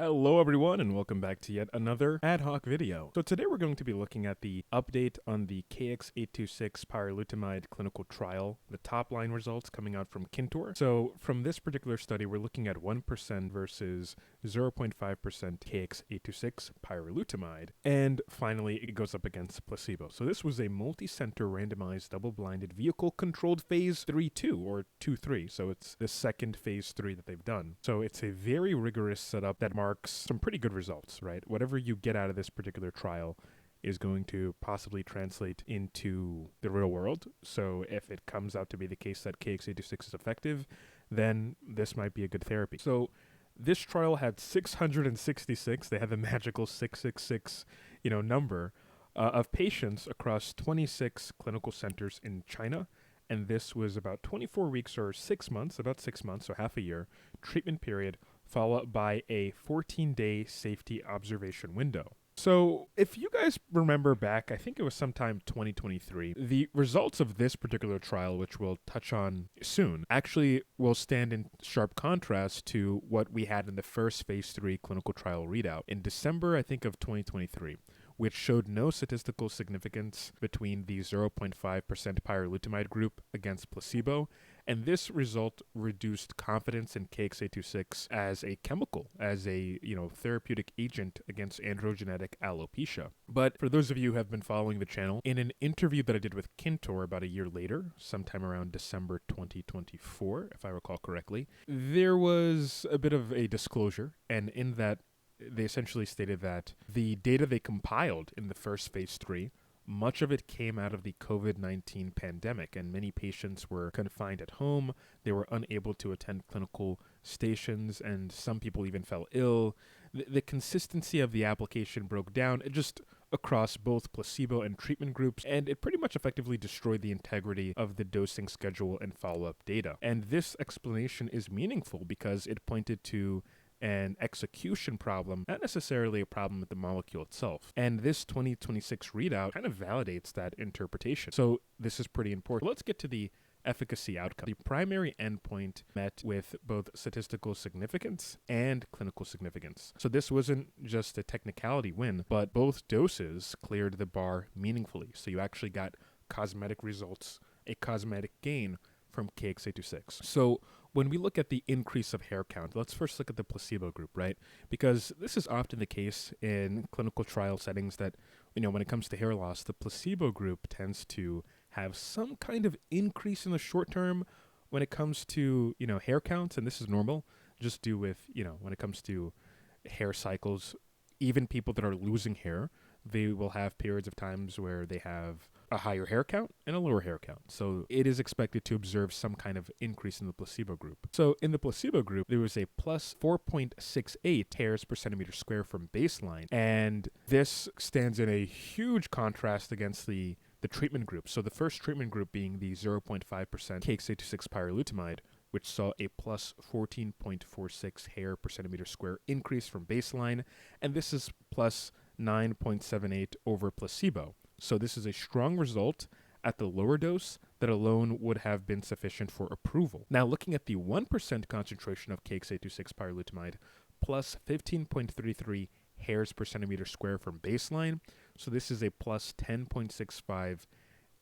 Hello everyone and welcome back to yet another ad hoc video. So today we're going to be looking at the update on the KX826 pyrilutamide clinical trial, the top line results coming out from Kintor. So from this particular study we're looking at 1% versus 0.5% KX826 pyrilutamide, and finally it goes up against placebo. So this was a multicenter randomized double-blinded vehicle-controlled Phase III 2 or 2-3, so it's the second Phase 3 that they've done. So it's a very rigorous setup that marks some pretty good results, right? Whatever you get out of this particular trial is going to possibly translate into the real world. So if it comes out to be the case that KX826 is effective, then this might be a good therapy. So this trial had 666, they had the magical 666, number of patients across 26 clinical centers in China. And this was about 24 weeks or 6 months, about 6 months, so half a year, treatment period, followed by a 14-day safety observation window. So if you guys remember back, I think it was sometime 2023, the results of this particular trial, which we'll touch on soon, actually will stand in sharp contrast to what we had in the first Phase 3 clinical trial readout in December, I think, of 2023. Which showed no statistical significance between the 0.5% pyrilutamide group against placebo, and this result reduced confidence in KX826 as a chemical, as a therapeutic agent against androgenetic alopecia. But for those of you who have been following the channel, in an interview that I did with Kintor about a year later, sometime around December 2024, if I recall correctly, there was a bit of a disclosure, and in that they essentially stated that the data they compiled in the first Phase 3, much of it came out of the COVID-19 pandemic, and many patients were confined at home. They were unable to attend clinical stations, and some people even fell ill. The consistency of the application broke down just across both placebo and treatment groups, and it pretty much effectively destroyed the integrity of the dosing schedule and follow-up data. And this explanation is meaningful because it pointed to an execution problem, not necessarily a problem with the molecule itself. And this 2026 readout kind of validates that interpretation. So this is pretty important. Let's get to the efficacy outcome. The primary endpoint met with both statistical significance and clinical significance. So this wasn't just a technicality win, but both doses cleared the bar meaningfully. So you actually got cosmetic results, a cosmetic gain from KX826. So when we look at the increase of hair count, let's first look at the placebo group, right? Because this is often the case in clinical trial settings that, when it comes to hair loss, the placebo group tends to have some kind of increase in the short term when it comes to, hair counts, and this is normal, just due with, when it comes to hair cycles, even people that are losing hair, they will have periods of times where they have a higher hair count and a lower hair count. So it is expected to observe some kind of increase in the placebo group. So in the placebo group, there was a plus 4.68 hairs per centimeter square from baseline. And this stands in a huge contrast against the treatment group. So the first treatment group being the 0.5% KX826 pyrilutamide, which saw a plus 14.46 hair per centimeter square increase from baseline. And this is plus 9.78 over placebo. So this is a strong result at the lower dose that alone would have been sufficient for approval. Now looking at the 1% concentration of KX826 pyrilutamide, plus 15.33 hairs per centimeter square from baseline. So this is a plus 10.65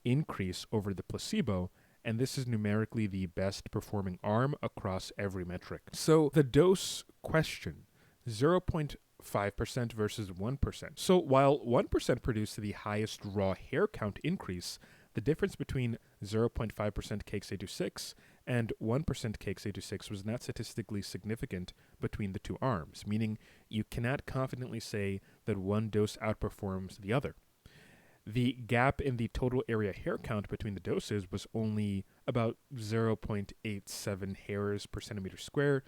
increase over the placebo, and this is numerically the best performing arm across every metric. So the dose question, 0.5% versus 1%. So while 1% produced the highest raw hair count increase, the difference between 0.5% KX826 and 1% KX826 was not statistically significant between the two arms, meaning you cannot confidently say that one dose outperforms the other. The gap in the total area hair count between the doses was only about 0.87 hairs per centimeter square,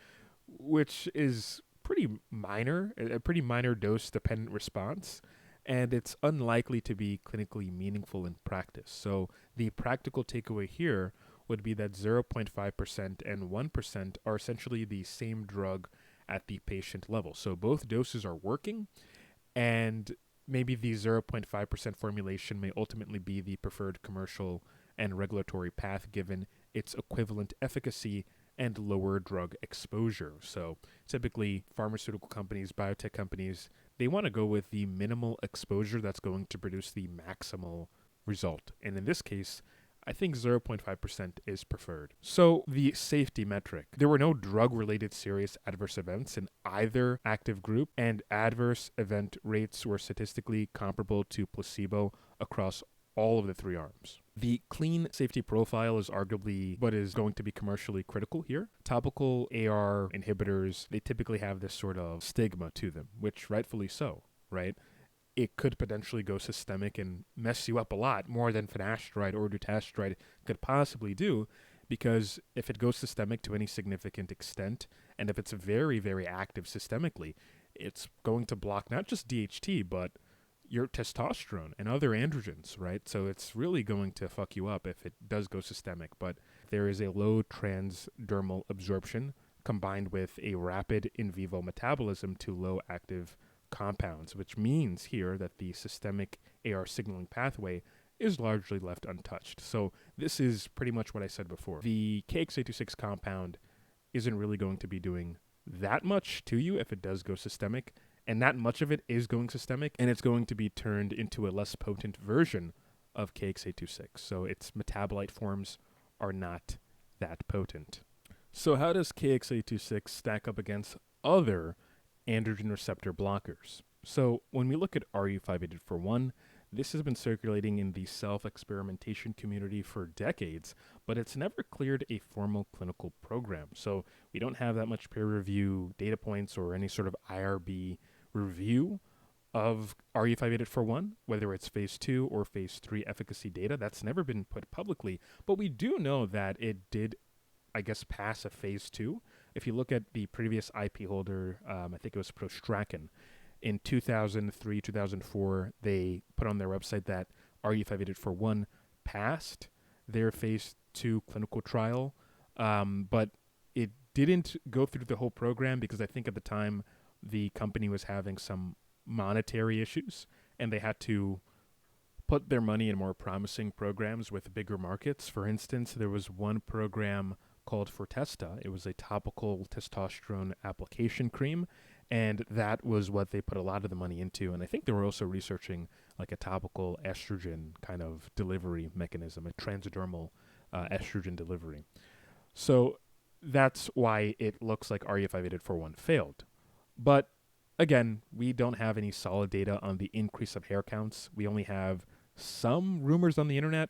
which is pretty minor, a pretty minor dose-dependent response, and it's unlikely to be clinically meaningful in practice. So the practical takeaway here would be that 0.5% and 1% are essentially the same drug at the patient level. So both doses are working, and maybe the 0.5% formulation may ultimately be the preferred commercial and regulatory path given its equivalent efficacy and lower drug exposure. So typically pharmaceutical companies, biotech companies, they want to go with the minimal exposure that's going to produce the maximal result. And in this case, I think 0.5% is preferred. So the safety metric. There were no drug-related serious adverse events in either active group, and adverse event rates were statistically comparable to placebo across all of the 3 arms. The clean safety profile is arguably what is going to be commercially critical here. Topical AR inhibitors, they typically have this sort of stigma to them, which rightfully so, right? It could potentially go systemic and mess you up a lot more than finasteride or dutasteride could possibly do, because if it goes systemic to any significant extent, and if it's very, very active systemically, it's going to block not just DHT, but your testosterone and other androgens, right? So it's really going to fuck you up if it does go systemic. But there is a low transdermal absorption combined with a rapid in vivo metabolism to low active compounds, which means here that the systemic AR signaling pathway is largely left untouched. So this is pretty much what I said before. The KX826 compound isn't really going to be doing that much to you if it does go systemic, and not much of it is going systemic, and it's going to be turned into a less potent version of KX826. So its metabolite forms are not that potent. So how does KX826 stack up against other androgen receptor blockers? So when we look at RU584-1, this has been circulating in the self-experimentation community for decades, but it's never cleared a formal clinical program. So we don't have that much peer review data points or any sort of IRB review of RU584-1, whether it's phase 2 or phase 3 efficacy data. That's never been put publicly, but we do know that it did, I guess, pass a phase 2. If you look at the previous IP holder, I think it was Prostrakan, in 2003, 2004, they put on their website that RU584-1 passed their phase 2 clinical trial, but it didn't go through the whole program because I think at the time the company was having some monetary issues and they had to put their money in more promising programs with bigger markets. For instance, there was one program called Fortesta. It was a topical testosterone application cream, and that was what they put a lot of the money into. And I think they were also researching like a topical estrogen kind of delivery mechanism, a transdermal estrogen delivery. So that's why it looks like RU584-1 failed. But again, we don't have any solid data on the increase of hair counts. We only have some rumors on the internet.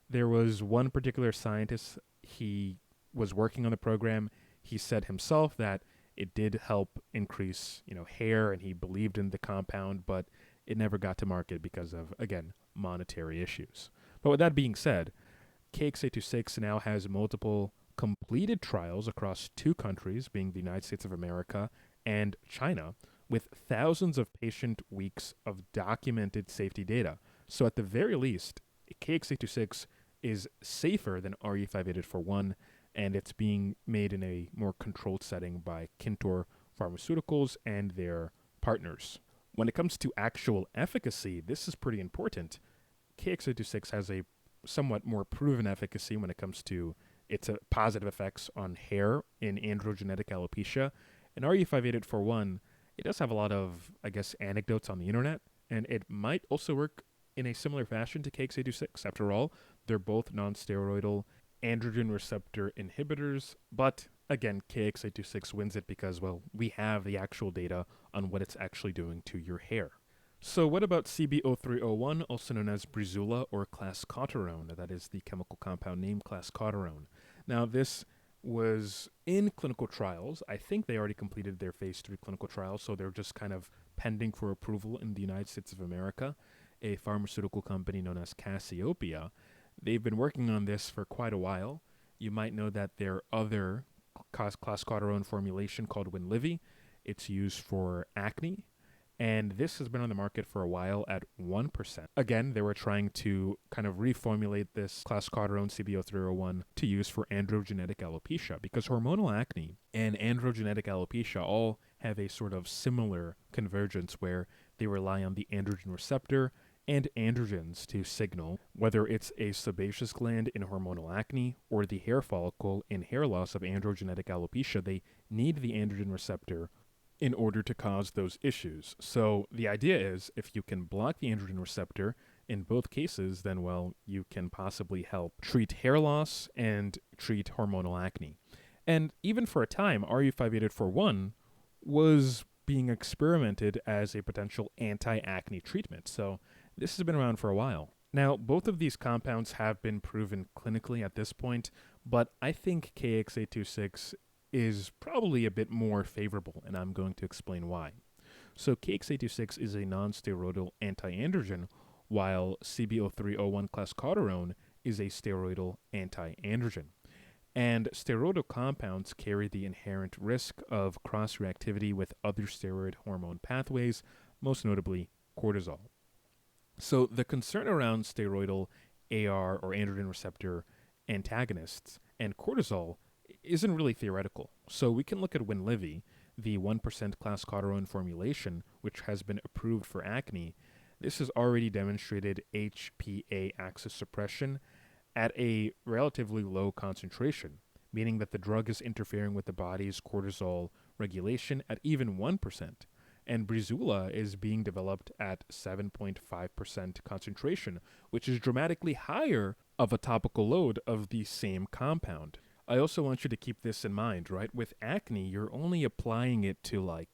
There was one particular scientist, he was working on the program. He said himself that it did help increase, hair, and he believed in the compound, but it never got to market because of, again, monetary issues. But with that being said, KX826 now has multiple completed trials across 2 countries, being the United States of America and China, with thousands of patient weeks of documented safety data. So at the very least, KX826 is safer than RU584-1, and it's being made in a more controlled setting by Kintor Pharmaceuticals and their partners. When it comes to actual efficacy, this is pretty important. KX826 has a somewhat more proven efficacy when it comes to its positive effects on hair in androgenetic alopecia. And RU584-1, it does have a lot of, anecdotes on the internet, and it might also work in a similar fashion to KX826. After all, they're both non-steroidal androgen receptor inhibitors, but again, KX826 wins it because, we have the actual data on what it's actually doing to your hair. So what about CB0301, also known as Breezula or Clascoterone? That is the chemical compound name, Clascoterone. Now, this was in clinical trials. I think they already completed their phase 3 clinical trials, so they're just kind of pending for approval in the United States of America. A pharmaceutical company known as Cassiopeia, they've been working on this for quite a while. You might know that their other Clascoterone formulation called Winlevi, it's used for acne, and this has been on the market for a while at 1%. Again, they were trying to kind of reformulate this Clascoterone CB0301 to use for androgenetic alopecia, because hormonal acne and androgenetic alopecia all have a sort of similar convergence where they rely on the androgen receptor and androgens to signal, whether it's a sebaceous gland in hormonal acne or the hair follicle in hair loss of androgenetic alopecia. They need the androgen receptor in order to cause those issues. So the idea is if you can block the androgen receptor in both cases, then, well, you can possibly help treat hair loss and treat hormonal acne. And even for a time, RU58841 was being experimented as a potential anti-acne treatment. So this has been around for a while. Now, both of these compounds have been proven clinically at this point, but I think KX826 is probably a bit more favorable, and I'm going to explain why. So KX826 is a non-steroidal anti-androgen, while CB0301 Clascoterone is a steroidal anti-androgen. And steroidal compounds carry the inherent risk of cross-reactivity with other steroid hormone pathways, most notably cortisol. So the concern around steroidal AR or androgen receptor antagonists and cortisol isn't really theoretical. So we can look at Winlevi, the 1% Clascoterone formulation, which has been approved for acne. This has already demonstrated HPA axis suppression at a relatively low concentration, meaning that the drug is interfering with the body's cortisol regulation at even 1%. And Breezula is being developed at 7.5% concentration, which is dramatically higher of a topical load of the same compound. I also want you to keep this in mind, right? With acne, you're only applying it to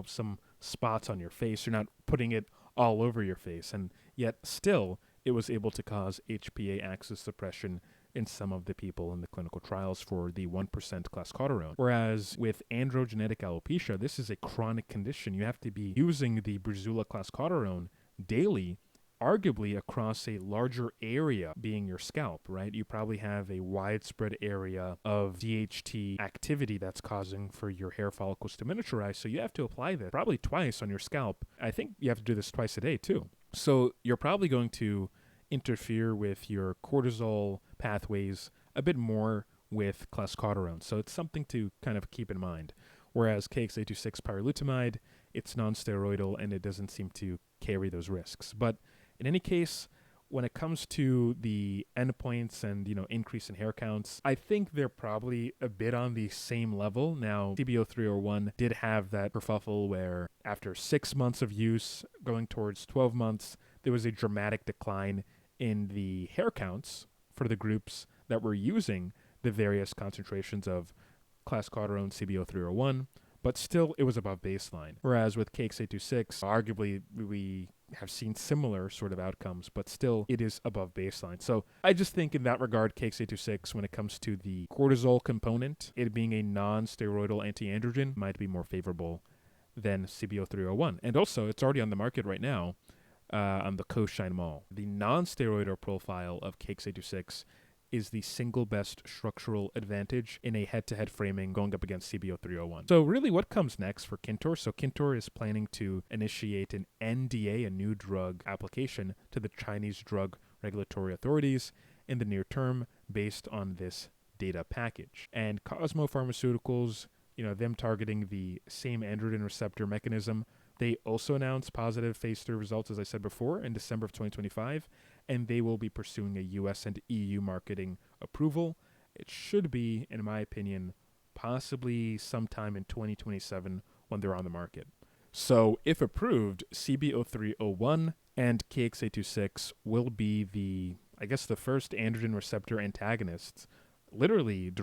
some spots on your face. You're not putting it all over your face. And yet still, it was able to cause HPA axis suppression in some of the people in the clinical trials for the 1% Clascoterone. Whereas with androgenetic alopecia, this is a chronic condition. You have to be using the Breezula Clascoterone daily, arguably across a larger area being your scalp, right? You probably have a widespread area of DHT activity that's causing for your hair follicles to miniaturize. So you have to apply that probably twice on your scalp. I think you have to do this twice a day too. So you're probably going to interfere with your cortisol pathways a bit more with Clascoterone. So it's something to kind of keep in mind. Whereas KX826 pyrilutamide, it's non-steroidal and it doesn't seem to carry those risks. But in any case, when it comes to the endpoints and, increase in hair counts, I think they're probably a bit on the same level. Now, CB0301 did have that kerfuffle where after 6 months of use, going towards 12 months, there was a dramatic decline in the hair counts for the groups that were using the various concentrations of Clascoterone CB0301, but still it was above baseline. Whereas with KX826, arguably we have seen similar sort of outcomes, but still it is above baseline. So I just think in that regard, KX826, when it comes to the cortisol component, it being a non-steroidal anti-androgen might be more favorable than CB0301. And also, it's already on the market right now on the Co-Shine Mall. The non-steroidal profile of KX826 is the single best structural advantage in a head-to-head framing going up against CB0301. So really what comes next for Kintor? So Kintor is planning to initiate an NDA, a new drug application, to the Chinese drug regulatory authorities in the near term based on this data package. And Cosmo Pharmaceuticals, them targeting the same androgen receptor mechanism, they also announced positive Phase III results, as I said before, in December of 2025, and they will be pursuing a US and EU marketing approval. It should be, in my opinion, possibly sometime in 2027 when they're on the market. So, if approved, CB0301 and KX826 will be the first androgen receptor antagonists, literally